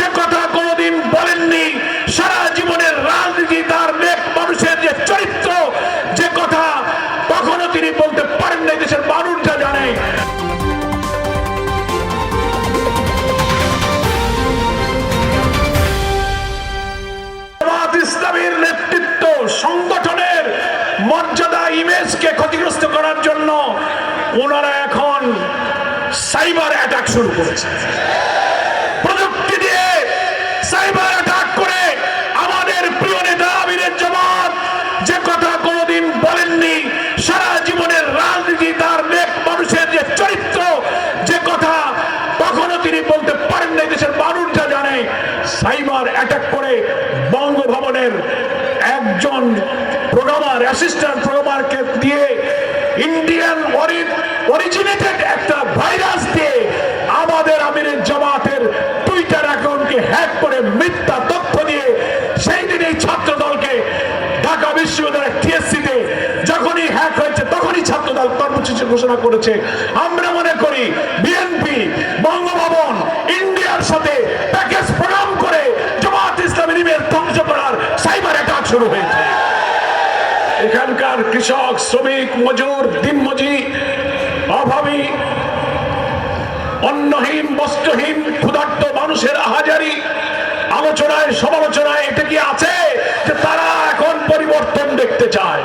যে কথা কোনোদিন বলেননি, সারা জীবনের রাজনীতি তার নেক মানুষের যে চরিত্র, যে কথা কখনো তিনি বলতে পারেন না, দেশের মানুষ যা জানে। জামাত ইসলামীর নেতৃত্ব সংগঠনের মর্যাদা ইমেজকে ক্ষতিগ্রস্ত করার জন্য ওনারা এখন সাইবার অ্যাটাক শুরু করেছে। প্রযুক্তি দিয়ে সাইবার অ্যাটাক করে আমাদের প্রিয় নেতা আমিরের জামাত যে কথা কোনোদিন বলেননি, সারা জীবনের রাজনীতি তার নেক মানুষের যে চরিত্র, যে কথা কখনো তিনি বলতে পারেন না, দেশের মানুষ যা জানে, সাইবার অ্যাটাক করে বঙ্গভবনের একজন প্রোগ্রামার, অ্যাসিস্ট্যান্ট প্রোগ্রামারকে দিয়ে ইন্ডিয়ান অরিজিনেটেড একটা ভাইরাস দিয়ে আমাদের আমিরের জামাতের টুইটার অ্যাকাউন্টকে হ্যাক করে মিথ্যা তথ্য দিয়ে সেই দিন এই ছাত্র দলকে ঢাকা বিশ্ববিদ্যালয়ের টিএসসিতে যখনই হ্যাক হয়েছে তখনই ছাত্র দল কর্মসূচি ঘোষণা করেছে। আমরা মনে করি বিএনপি বঙ্গভবন ইন্ডিয়ার সাথে প্যাকেজ প্রোগ্রাম করে জামাত ইসলামীর ইমেজ ধ্বংস করার সাইবার অ্যাটাক শুরু হয়েছে। এখানকার কৃষক, শ্রমিক, মজুর, দিনমজুরি, অভাবী, অন্নহীন, বস্ত্রহীন, ক্ষুধার্ত মানুষের আহাজারি আলোচনায় সমালোচনায় এটা কি আছে যে তারা এখন পরিবর্তন দেখতে চায়?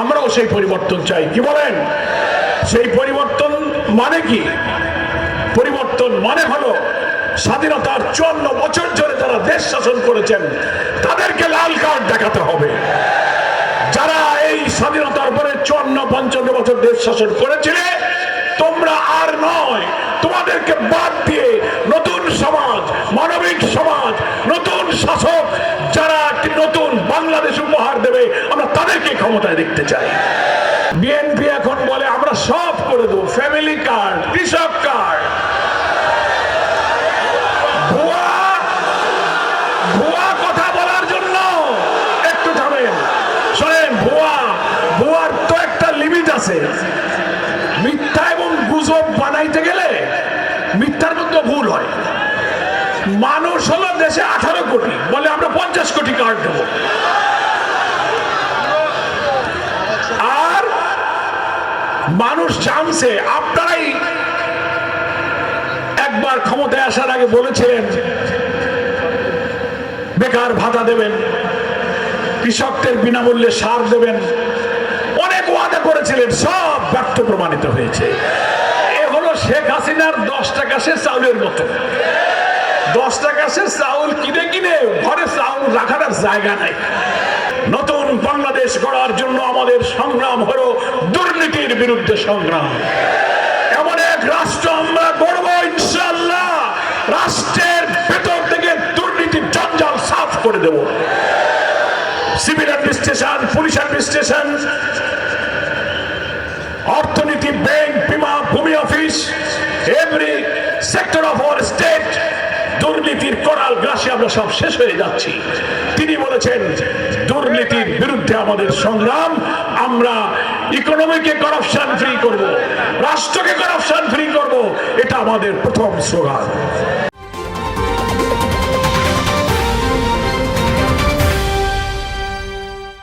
আমরাও সেই পরিবর্তন চাই। কি বলেন? সেই পরিবর্তন মানে কি? পরিবর্তন মানে হলো স্বাধীনতার 54 বছর ধরে যারা দেশ শাসন করেছেন তাদেরকে লাল কার্ড দেখাতে হবে। যারা এই স্বাধীনতার পরে 54-55 বছর দেশ শাসন করেছিলে, তোমরা আর নয়, তোমাদেরকে বাদ দিয়ে নতুন সমাজ, মানবিক সমাজ, নতুন শাসক যারা একটি নতুন বাংলাদেশ উপহার দেবে, আমরা তাদেরকে ক্ষমতায় দেখতে চাই। বিএনপি এখন বলে আমরা সব করে দেবো, ফ্যামিলি কার্ড, কৃষক কার্ড। ভুয়া কথা বলার জন্য একটু থামেন, শোনেন। ভুয়ার তো একটা লিমিট আছে। মিথ্যা এবং গুজব বানাইতে গেলে মিথ্যার মধ্যে ভুল হয়। মানুষ হলো দেশে 18 কোটি, বলে আমরা 50 কোটি কার্ড দেব। আর মানুষ জানছে, আপনারাই একবার ক্ষমতায় আসার আগে বলেছিলেন বেকার ভাতা দেবেন, কৃষকদের বিনামূল্যে সার দেবেন, অনেক ওয়াদা করেছিলেন, সব ব্যর্থ প্রমাণিত হয়েছে। এ হলো শেখ হাসিনার 10 টাকা সে চাউলের মতো। 10 টাকা সে চাউল কিনে কিনে ঘরে চাউল রাখার জায়গা নাই। নতুন বাংলাদেশ গড়ার জন্য আমাদের সংগ্রাম হলো দুর্নীতির বিরুদ্ধে সংগ্রাম। এমন এক রাষ্ট্র আমরা গড়ব ইনশাআল্লাহ, রাষ্ট্রের ভেতর থেকে দুর্নীতির জঞ্জাল সাফ করে দেব। সিভিল অ্যাডমিনিস্ট্রেশন, পুলিশ অ্যাডমিনিস্ট্রেশন, অর্থনীতি, ব্যাংক, বিমা, ভূমি office, every sector of our state দুর্নীতির করাল গ্রাসে আমরা সব শেষ হয়ে যাচ্ছি। তিনি বলেছেন দুর্নীতির বিরুদ্ধে আমাদের সংগ্রাম, আমরা ইকোনমিকে করাপশন ফ্রি করব, রাষ্ট্রকে করাপশন ফ্রি করব, এটা আমাদের প্রথম স্লোগান।